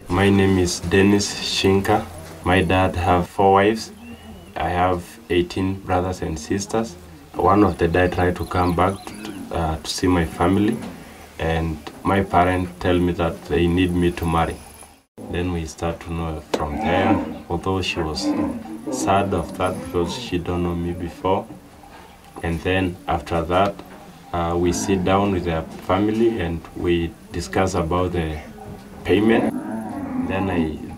My name is Dennis Shinka. My dad have 4 wives. I have 18 brothers and sisters. One of the day tried to come back to see my family, and my parents tell me that they need me to marry. Then we start to know from there, although she was sad of that because she don't know me before. And then after that, we sit down with the family and we discuss about the payment. Then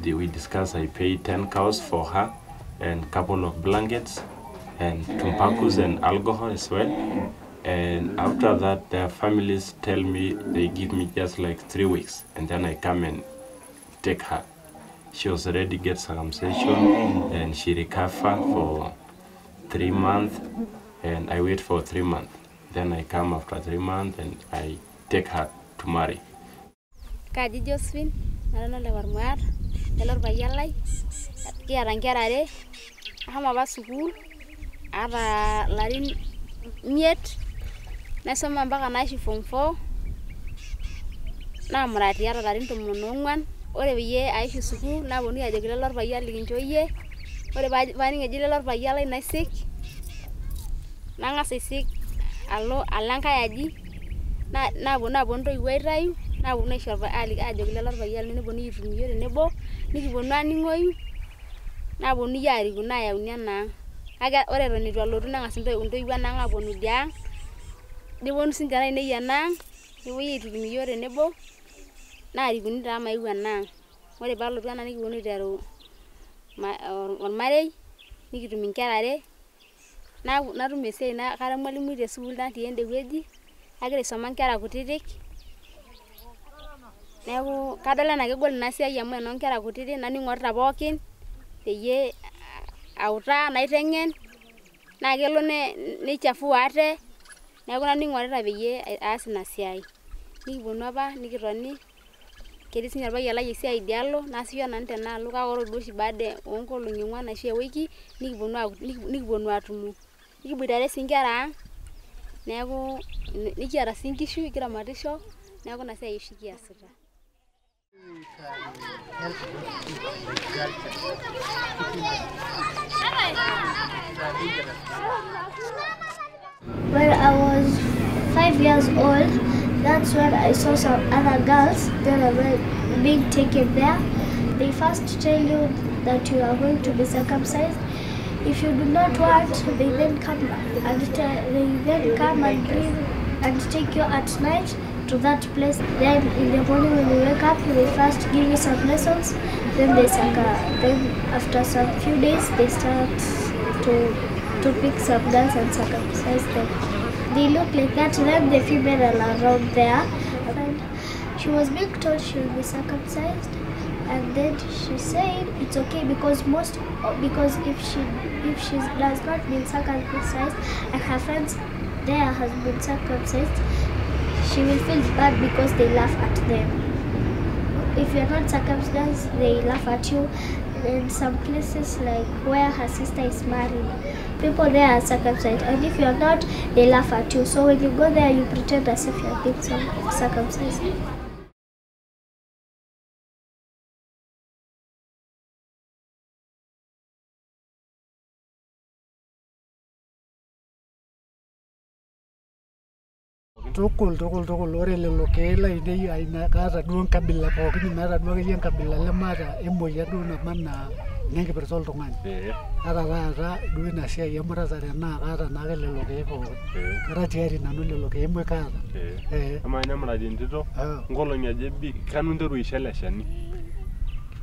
we discuss, I pay 10 cows for her and a couple of blankets and tumpacos and alcohol as well. And after that, their families tell me they give me just like 3 weeks, and then I come and take her. She was ready to get circumcision, and she recovered for 3 months, and I wait for 3 months. Then I come after 3 months and I take her to marry. Kaji Josephine, narano le warmuar, elor bayalai, kiara nkerare, ahama ba sukul, ara larin miet, nasoma mpaka naishi form 4, namurati ara larin 14, ore peyie aishi sukul, naponu ajoki lelor bayal likincho yie, ore paning eji lelor bayalai naisik, nang'as aisik alo enkae aji, naponu ntoiwuo aitayu, naponu ajoki lelor bayal neponu aitumia tenebo, nikiponu aning'oyu, naponu aariku nayauni enaang'. Kake ore eton itu alotu neng'as ntoiwuo enaang' aponu idiang', neponu sinche ainei enaang', nepuoi aitumia tenebo, naarikuni taa maiu enaang'. Ore paalotu ena nikiponu aiteru ormarei, nikitum inkera are, natum esiai kara emalimui te sukuul natii ende wueji, kagira aisoma nkera kutitik. Neeku kadol enaa kegol ina siai amu enoonkera kutitik, naning'orita pookin peyie autaa naiteng'en, naa kelo neichafua ate, neeku naning'orita peyie aas ina siai. Nikiponu apa nikitoni, ketii sinye orpayian lai esiai idialo, naasisho nanu tenaalo, kake ore duo oshi baada onkolong'i 4 ashu ewiki, nikiponu atumo. Nikiboitare sii nkera ang', neeku nikiata sii nkishu, kiramatisho, neeku ina siai oshi kiasita. When I was 5 years old, that's when I saw some other girls that were being taken there. They first tell you that you are going to be circumcised. If you do not want, they then come and bring and take you at night to that place. Then in the morning when you wake up, they first give you some lessons. Then then after some few days, they start to pick some girls and circumcise them. They look like that. Then the female are around there. And she was being told she will be circumcised, and then she said it's okay because if she does not been circumcised and her friends there has been circumcised, she will feel bad because they laugh at them. If you're not circumcised, they laugh at you. In some places like where her sister is married, people there are circumcised, and if you're not, they laugh at you. So when you go there, you pretend as if you're being circumcised. Tukul ore lelo keek lainei kaata duo enkabila pookin, meeta duo akeyie enkabila lemata emoyian duo naba anaa nekipirta oltung'ani. Ata taata duo ina siai emuratare naa kaata naake lelo keek pookin. Kara tiari nanu lelo keek muj kaata. Amaa nemurati entito nkolong'i aja ebik kanu interu aisho ele shani?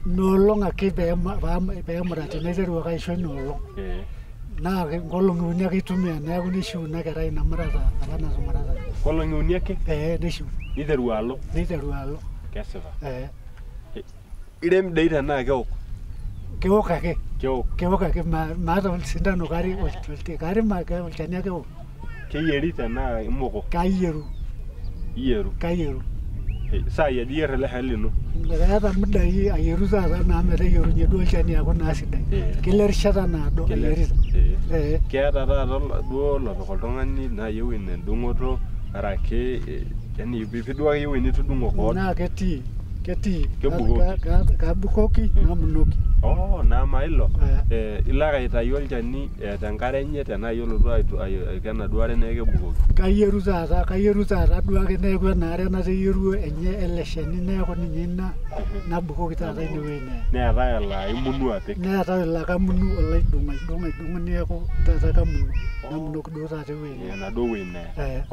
Inoolong ake peemurati naiteru ake aisho inoolong. Naa nkolong'i uni ake itumia neeku nishiu ina kerai ina murata apa natumurataki. Nkolong'i uni ake? Nishiu. Niteru alo? Niteru alo. Kesipa. Irem dei tenaa keok? Keok ake. Keok ake maata osindano kari olchani ake eok. Keyieri tenaa imoko? Kayieru. Kayieru. Saai aja iyierr ele shani lino? Keeta mudai ayieru taata naa meteyierunye duo olchani aaku naa sidai. Kelo erishata naado ayierita. Keeta taata duo lopik oltung'ani naayieu ina endung'oto arake yani piipi duo ake eyieu enitudung'o koon? Naa ketii. Kebukoki? Kabukoki namunoki. Naama ilo? Ilo ake aitayu olchani tenkare enye tenaa iyiolo duo aiko enaduo are neeku kebukoki? Kayieru taata duo ake neeku enaare nateyieruo enye ele shani neeku ninye ina nabukoki taata inewueji neya. Neetai olaa imunu apik? Neetai olaa kamunu aidong'u neeku taata kamunu. Namunoki duo taata ewueji neya. Enaduo wueji neya?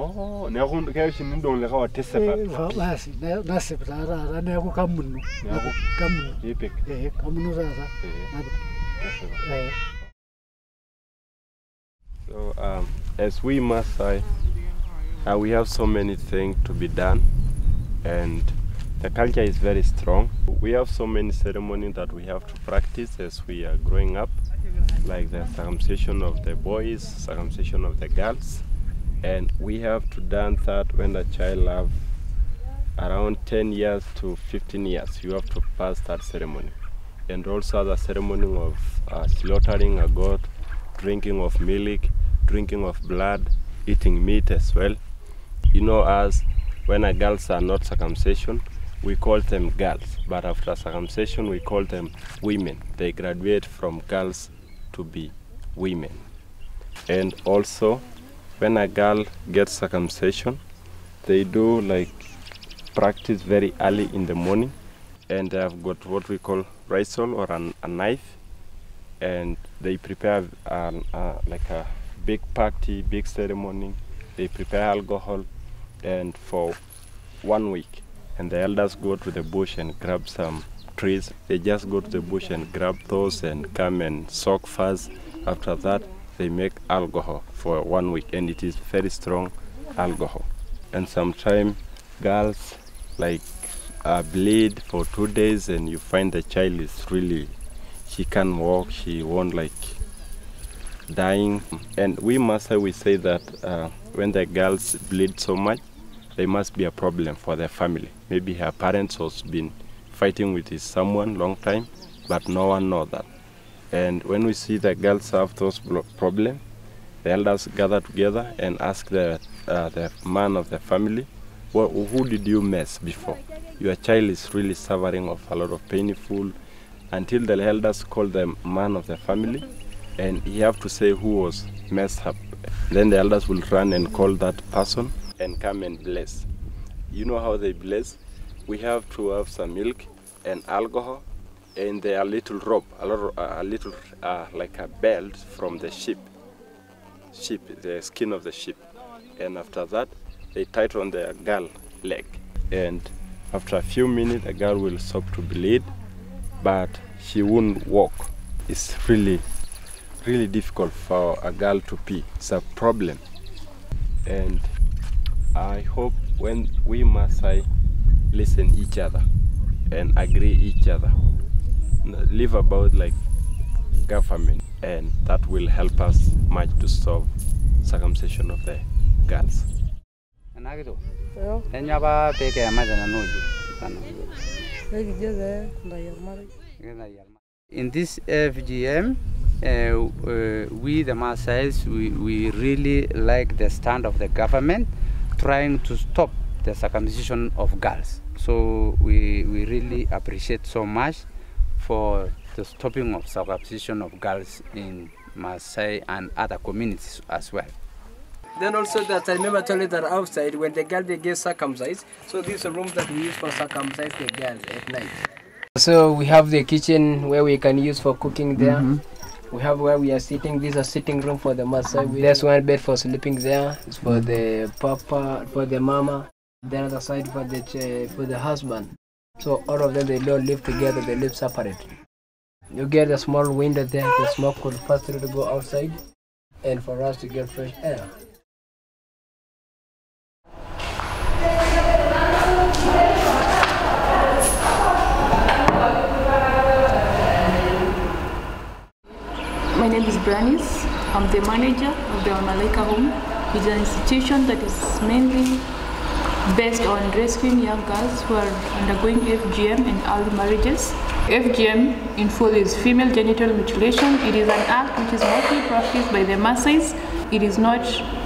Neeku keya oshi nidong' likae otisipa? Basi nasip taa taata neeku kamunu. Kamunu. Ipik? Kamunu taata. So as we Maasai, we have so many things to be done, and the culture is very strong. We have so many ceremonies that we have to practice as we are growing up, like the circumcision of the boys, circumcision of the girls, and we have to dance that when the child have around 10 years to 15 years, you have to pass that ceremony. And also the ceremony of slaughtering a goat, drinking of milk, drinking of blood, eating meat as well. You know, as when a girls are not circumcision, we call them girls, but after circumcision we call them women. They graduate from girls to be women. And also when a girl gets circumcision, they do like practice very early in the morning, and they have got what we call rifle or a knife, and they prepare like a big party, big ceremony. They prepare alcohol, and for 1 week, and the elders go to the bush and grab some trees. They just go to the bush and grab those and come and soak first. After that, they make alcohol for 1 week, and it is very strong alcohol. And sometimes girls like bleed for 2 days, and you find the child is really, she can't walk, she won't like dying. And we Maasai, we say that when the girls bleed so much, there must be a problem for their family. Maybe her parents has been fighting with someone long time, but no one knows that. And when we see the girls have those problems, the elders gather together and ask the man of the family, well, who did you mess before? Your child is really suffering of a lot of painful, until the elders call the man of the family, and he have to say who was messed up. Then the elders will run and call that person and come and bless. You know how they bless? We have to have some milk and alcohol, and a little rope, a little like a belt from the sheep, the skin of the sheep. And after that, they tie it on the girl leg. And after a few minutes, the girl will stop to bleed, but she won't walk. It's really difficult for a girl to pee. It's a problem. And I hope when we Maasai listen each other and agree each other, live about like government, and that will help us much to solve circumcision of the girls. In this FGM, we the Maasais, we really like the stand of the government trying to stop the circumcision of girls. So we really appreciate so much for the stopping of circumcision of girls in Maasai and other communities as well. Then also that I remember told that outside when the girl they get circumcised, so these are rooms that we use for circumcise the girl at night. So we have the kitchen where we can use for cooking there. We have where we are sitting. This is a sitting room for the Maasai. There's one bed for sleeping there. It's for the papa, for the mama. The other side for the husband. So all of them, they don't live together. They live separate. You get a small window there. The smoke could pass through to go outside, and for us to get fresh air. My name is Branis. I'm the manager of the Malaika Home. It's an institution that is mainly based on rescuing young girls who are undergoing FGM and early marriages. FGM in full is female genital mutilation. It is an act which is mostly practiced by the Maasais. It is not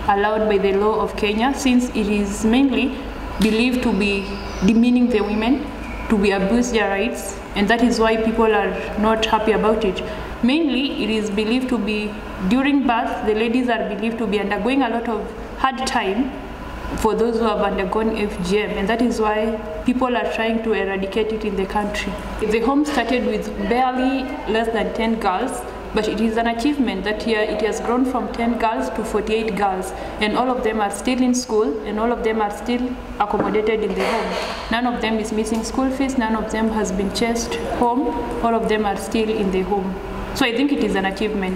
allowed by the law of Kenya since it is mainly believed to be demeaning the women, to be abuse their rights, and that is why people are not happy about it. Mainly, it is believed to be during birth, the ladies are believed to be undergoing a lot of hard time for those who have undergone FGM, and that is why people are trying to eradicate it in the country. The home started with barely less than 10 girls, but it is an achievement that here it has grown from 10 girls to 48 girls, and all of them are still in school, and all of them are still accommodated in the home. None of them is missing school fees, none of them has been chased home, all of them are still in the home. So I think it is an achievement.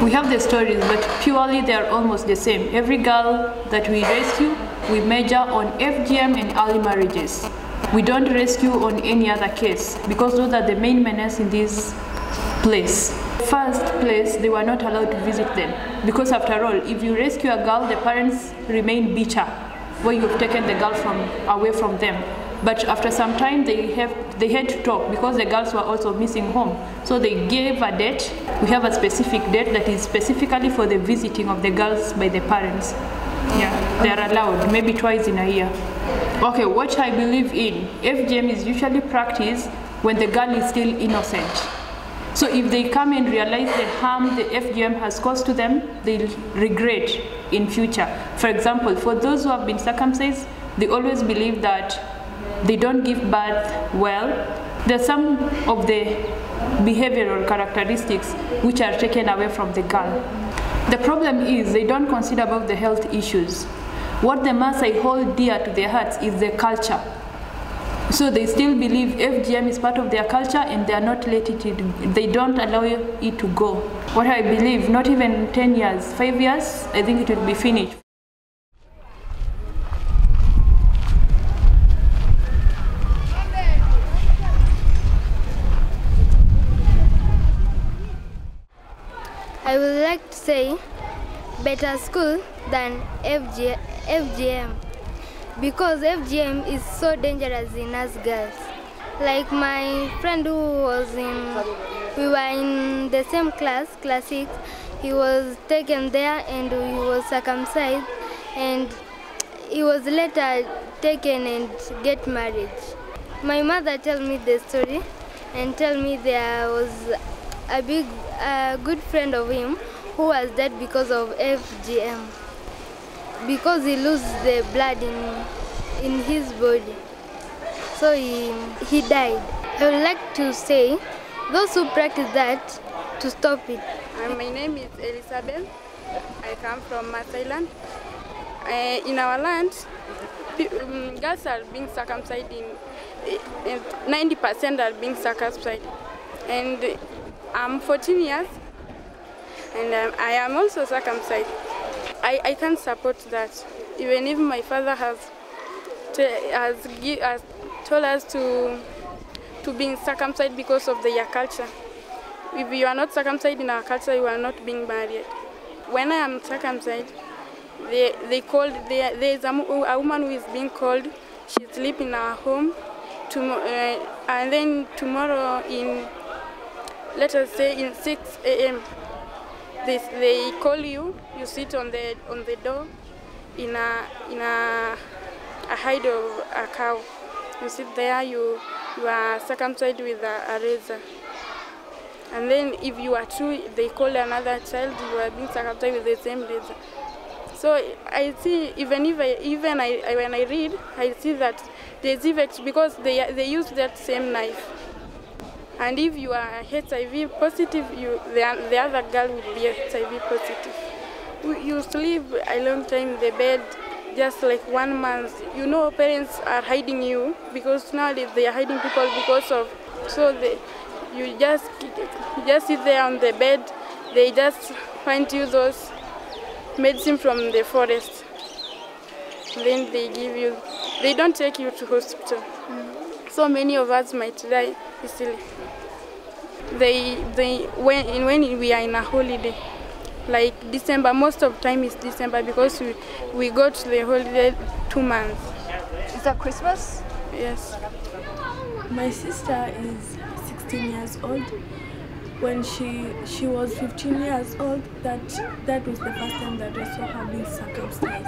We have the stories, but purely they are almost the same. Every girl that we rescue, we measure on FGM and early marriages. We don't rescue on any other case because those are the main menace in this place. First place, they were not allowed to visit them because after all, if you rescue a girl, the parents remain bitter where you've taken the girl away from them. But after some time, they had to talk because the girls were also missing home. So they gave a date. We have a specific date that is specifically for the visiting of the girls by the parents. Yeah, they are allowed, maybe twice in a year. Okay, what I believe in, FGM is usually practiced when the girl is still innocent. So if they come and realize the harm the FGM has caused to them, they'll regret in future. For example, for those who have been circumcised, they always believe that they don't give birth well. There are some of the behavioral characteristics which are taken away from the girl. The problem is they don't consider about the health issues. What the Maasai hold dear to their hearts is their culture. So they still believe FGM is part of their culture and they are not letting it, they don't allow it to go. What I believe, not even 10 years, 5 years, I think it will be finished. I would like to say better school than FGM because FGM is so dangerous in us girls. Like my friend who was we were in the same class 6, he was taken there and he was circumcised and he was later taken and get married. My mother told me the story and told me there was a good friend of him who was dead because of FGM, because he lost the blood in his body, so he died. I would like to say those who practice that to stop it. My name is Elizabeth. I come from Maasai land. In our land, girls are being circumcised 90% are being circumcised, and I'm 14 years and I am also circumcised. I can't support that, even if my father has told us to be circumcised because of their culture. If you are not circumcised in our culture, you are not being married. When I am circumcised, there is a woman who is being called. She sleeps in our home, and then tomorrow let us say in 6 a.m. They call you. You sit on the door in a hide of a cow. You sit there. You are circumcised with a razor. And then if you are true, they call another child. You are being circumcised with the same razor. So I see, when I read, I see that there's effects because they use that same knife. And if you are HIV positive, the other girl will be HIV positive. You sleep a long time in the bed, just like 1 month. You know, parents are hiding you because nowadays they are hiding people because of, you just sit there on the bed. They just find you those medicine from the forest. Then they give you, they don't take you to hospital. So many of us might die easily. When we are in a holiday, like December, most of the time is December because we go to the holiday 2 months. Is that Christmas? Yes. My sister is 16 years old. When she was 15 years old, that was the first time that I saw her being circumcised.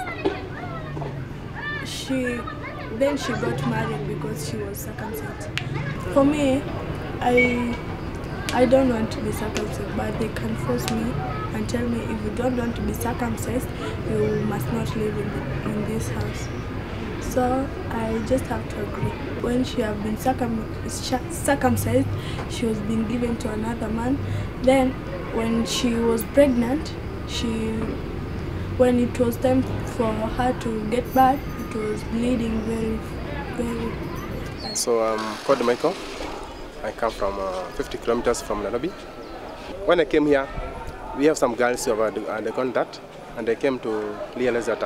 Then she got married because she was circumcised. For me, I don't want to be circumcised, but they can force me and tell me if you don't want to be circumcised, you must not live in this house. So I just have to agree. When she had been circumcised, she was being given to another man. Then when she was pregnant, when it was time for her to get birth, it was bleeding very, very bad. So I'm called Michael. I come from 50 kilometers from Nairobi. When I came here, we have some girls who have undergone that, and I came to realize that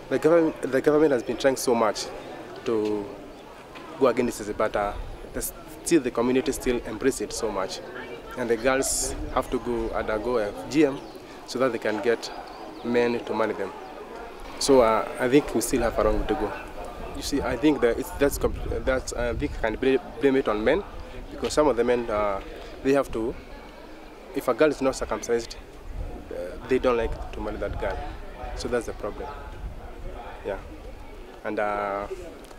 the government has been trying so much to go against this, but still the community still embrace it so much, and the girls have to undergo a GM so that they can get men to marry them. So I think we still have a long way to go. You see, I think that I think I can blame it on men, because some of the men they have to. If a girl is not circumcised, they don't like to marry that girl. So that's the problem. Yeah, and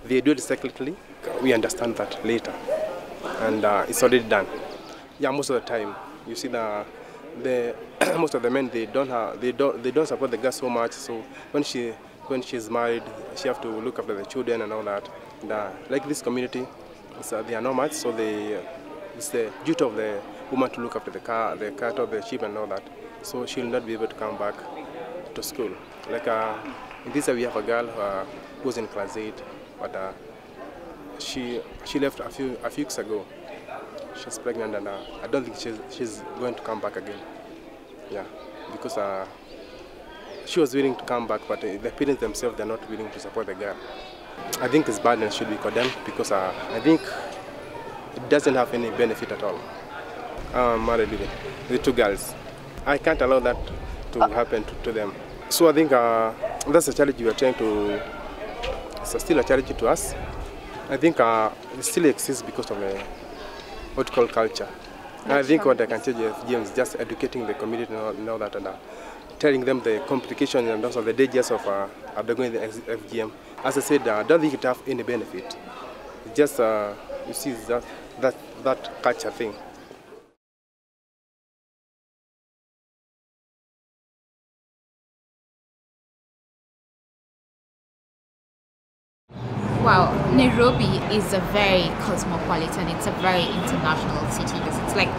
they do it secretly. We understand that later, and it's already done. Yeah, most of the time, you see most of the men they don't support the girl so much. So when she's married, she have to look after the children and all that. And, like this community, they are nomads, so it's the duty of the woman to look after the cattle, the sheep, and all that. So she'll not be able to come back to school. Like in this we have a girl who's in class 8, but she left a few weeks ago. She's pregnant, and I don't think she's going to come back again. Yeah, because she was willing to come back, but the parents themselves, they're not willing to support the girl. I think it's bad and should be condemned, because I think it doesn't have any benefit at all. I'm married with 2 girls. I can't allow that to happen to them. So I think that's a challenge we are trying to. It's still a challenge to us. I think it still exists because of what we call culture. I think what I can change is just educating the community and all that, and telling them the complications and also the dangers of undergoing the FGM. As I said, I don't think it has any benefit. It's just, you see, that culture thing. Wow, Nairobi is a very cosmopolitan, it's a very international city. It's like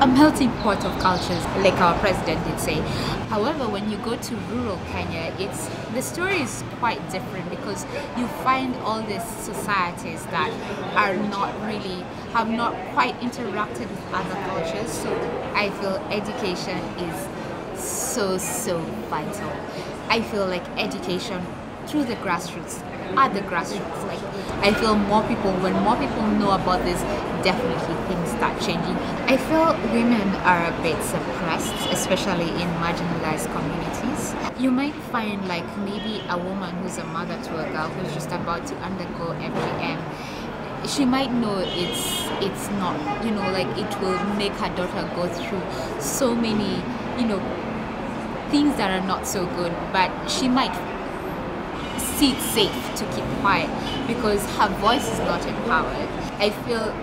a melting pot of cultures, like our president did say. However, when you go to rural Kenya, the story is quite different, because you find all these societies that have not quite interacted with other cultures. So I feel education is so vital. I feel like education through the grassroots, at the grassroots, like I feel when more people know about this, definitely things start changing. I feel women are a bit suppressed, especially in marginalized communities. You might find like maybe a woman who's a mother to a girl who's just about to undergo FGM. She might know it's not, like it will make her daughter go through so many, things that are not so good, but she might see it safe to keep quiet because her voice is not empowered. I feel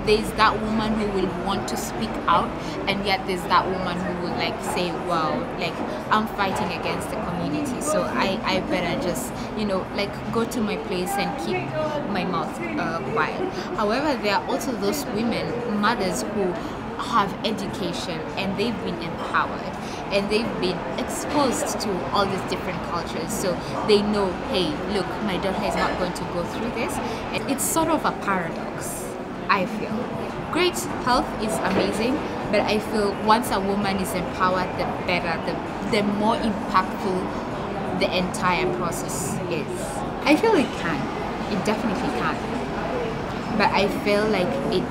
there's that woman who will want to speak out, and yet there's that woman who will like say, well, like I'm fighting against the community, so I better just, you know, like go to my place and keep my mouth quiet. However, there are also those women, mothers who have education and they've been empowered and they've been exposed to all these different cultures, so they know, hey, look, my daughter is not going to go through this. And it's sort of a paradox, I feel. Great health is amazing, but I feel once a woman is empowered, the better, the more impactful the entire process is. I feel it can, it definitely can, but I feel like it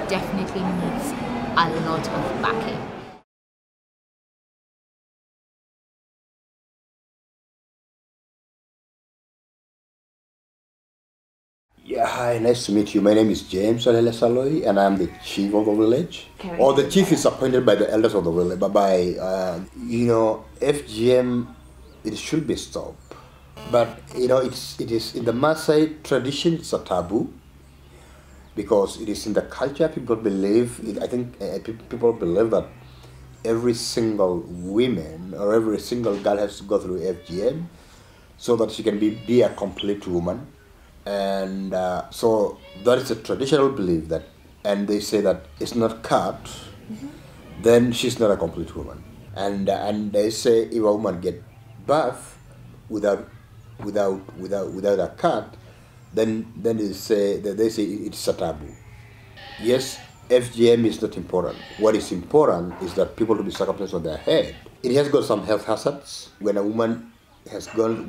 definitely needs a lot of backing. Yeah, hi, nice to meet you. My name is James Alele Saloi, and I'm the chief of the village. Okay. Or the chief is appointed by the elders of the village, but by, you know, FGM, it should be stopped. But, you know, it is in the Maasai tradition, it's a taboo, because it is in the culture. People believe, I think people believe that every single woman or every single girl has to go through FGM so that she can be a complete woman. And so that is a traditional belief that, and they say that it's not cut, then she's not a complete woman. And they say if a woman get birth without a cut, then they say it's a taboo. Yes, FGM is not important. What is important is that people to be circumcised on their head. It has got some health hazards. When a woman has gone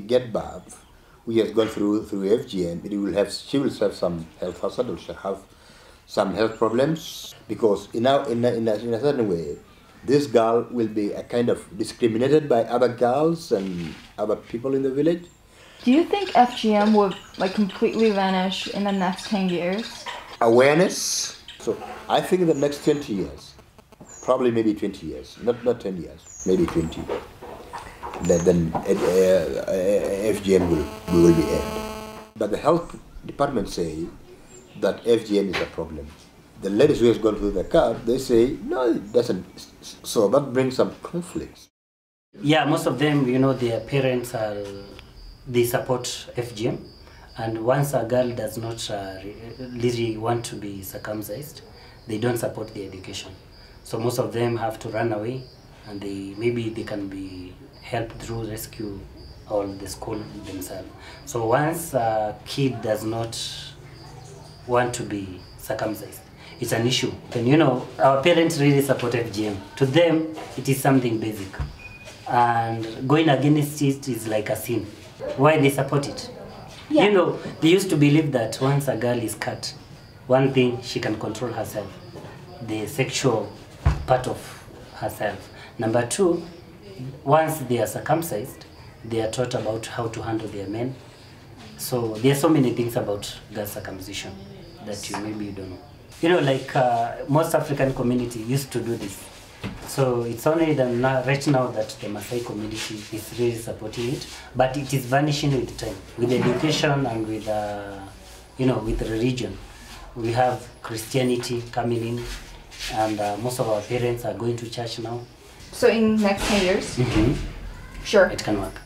get birth, who has gone through FGM, she will have some health hazard, or she'll have some health problems, because in a certain way, this girl will be a kind of discriminated by other girls and other people in the village. Do you think FGM would like completely vanish in the next 10 years? Awareness. So I think in the next 20 years, probably maybe 20 years, not 10 years, maybe 20. Then FGM will be end. But the health department say that FGM is a problem. The ladies who has gone through the card, they say, no, it doesn't. So that brings some conflicts. Yeah, most of them, you know, their parents they support FGM. And once a girl does not really want to be circumcised, they don't support the education. So most of them have to run away, and maybe they can be helped through rescue or the school themselves. So once a kid does not want to be circumcised, it's an issue. And you know, our parents really support FGM. To them, it is something basic. And going against it is like a sin. Why they support it? Yeah. You know, they used to believe that once a girl is cut, one thing, she can control herself, the sexual part of herself. Number two, once they are circumcised, they are taught about how to handle their men. So there are so many things about girl circumcision that maybe you don't know. You know, like most African community used to do this. So it's only right now that the Maasai community is really supporting it, but it is vanishing with time, with education and with, you know, with religion. We have Christianity coming in, and most of our parents are going to church now. So in next 10 years? Sure. It can work.